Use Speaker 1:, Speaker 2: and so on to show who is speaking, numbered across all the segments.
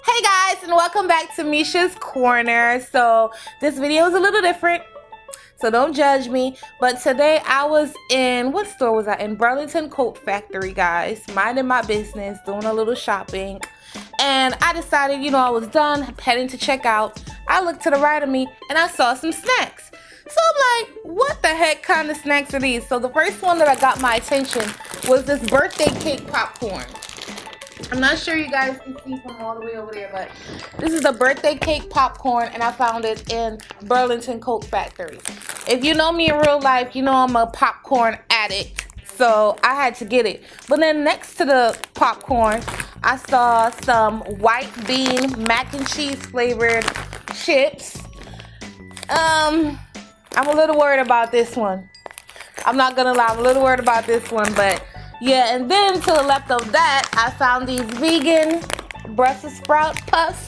Speaker 1: Hey guys, and welcome back to Mesha's Corner. So this video is a little different, so don't judge me. But today I was in, what store was I in? Burlington Coat Factory, guys. Minding my business, doing a little shopping. And I decided, I was done heading to check out. I looked to the right of me and I saw some snacks. So I'm like, what the heck kind of snacks are these? So the first one that got my attention was this birthday cake popcorn. I'm not sure you guys can see from all the way over there, but this is a birthday cake popcorn, and I found it in Burlington Coat Factory. If you know me in real life, you know I'm a popcorn addict, so I had to get it. But then next to the popcorn, I saw some white bean mac and cheese flavored chips. I'm a little worried about this one. I'm not gonna lie, I'm a little worried about this one, but yeah. And then to the left of that, I found these vegan Brussels sprout puffs.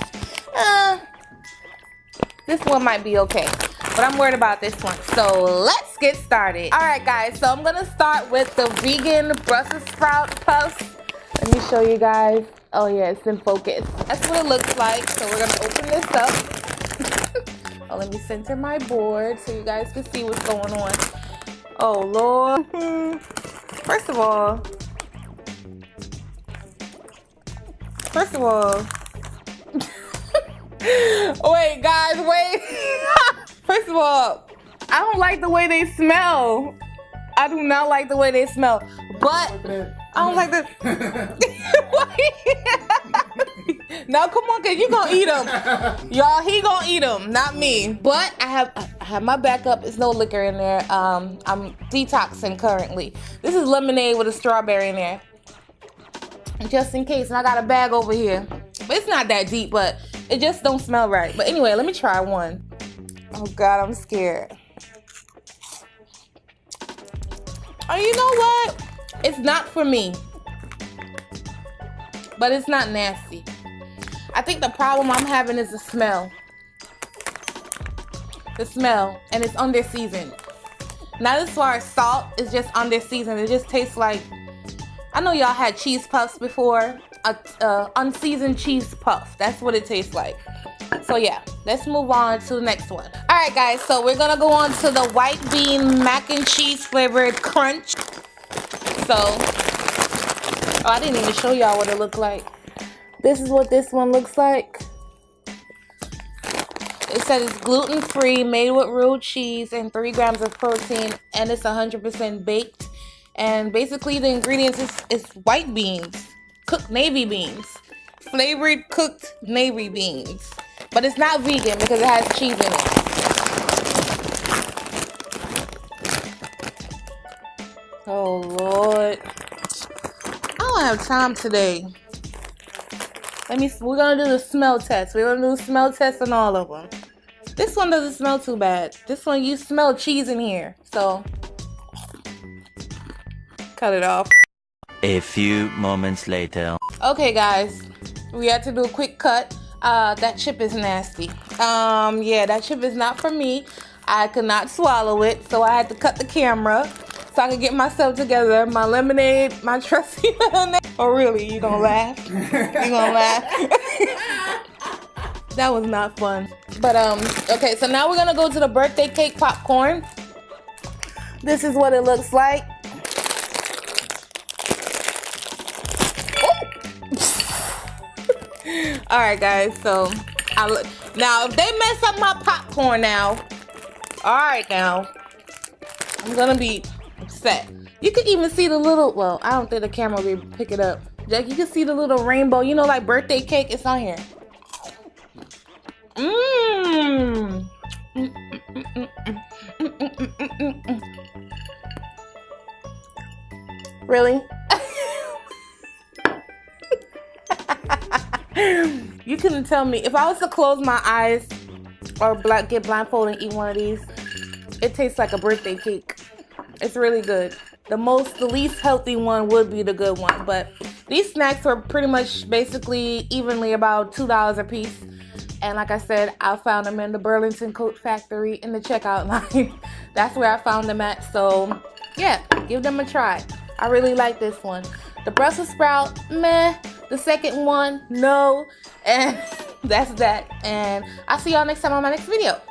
Speaker 1: This one might be okay, but I'm worried about this one. So let's get started. All right, guys. So I'm gonna start with the vegan Brussels sprout puffs. Let me show you guys. Oh yeah, it's in focus. That's what it looks like. So we're gonna open this up. Oh, let me center my board so you guys can see what's going on. Oh Lord. First of all, wait guys, wait. First of all, I don't like the way they smell. I do not like the way they smell, but I don't like the. Now come on, cause you gonna eat them, y'all. He gonna eat them, not me. But I have my backup. There's no liquor in there. I'm detoxing currently. This is lemonade with a strawberry in there, just in case. And I got a bag over here, but it's not that deep. But it just don't smell right. But anyway, let me try one. Oh God, I'm scared. Oh, you know what? It's not for me, but it's not nasty. I think the problem I'm having is the smell. The smell, and it's under seasoned. Not as far as salt, it's just under seasoned. It just tastes like, I know y'all had cheese puffs before, unseasoned cheese puff. That's what it tastes like. So yeah, let's move on to the next one. All right, guys, so we're gonna go on to the white bean mac and cheese flavored crunch. So, oh, I didn't even show y'all what it looked like. This is what this one looks like. It says it's gluten-free, made with real cheese, and 3 grams of protein, and it's 100% baked. And basically the ingredients is white beans, cooked navy beans, flavored cooked navy beans. But it's not vegan because it has cheese in it. Oh Lord, I don't have time today. We're gonna do the smell test. We're gonna do the smell test on all of them. This one doesn't smell too bad. This one, you smell cheese in here, so cut it off.
Speaker 2: A few moments later.
Speaker 1: Okay guys, we had to do a quick cut. That chip is nasty. Yeah, that chip is not for me. I could not swallow it, so I had to cut the camera so I could get myself together. My lemonade, my trusty lemonade. Oh really, you gonna laugh? You gonna laugh? That was not fun. But okay, so now we're gonna go to the birthday cake popcorn. This is what it looks like. All right, guys. So now if they mess up my popcorn now, all right, now I'm gonna be upset. You can even see the little. Well, I don't think the camera will pick it up. Jack, you can see the little rainbow. You know, like birthday cake. It's on here. Really? You couldn't tell me. If I was to close my eyes or get blindfolded and eat one of these, it tastes like a birthday cake. It's really good. The least healthy one would be the good one, but these snacks are pretty much basically evenly about $2 a piece. And like I said, I found them in the Burlington Coat Factory in the checkout line. That's where I found them at. So yeah, give them a try. I really like this one. The Brussels sprout, meh. The second one, no. And that's that. And I'll see y'all next time on my next video.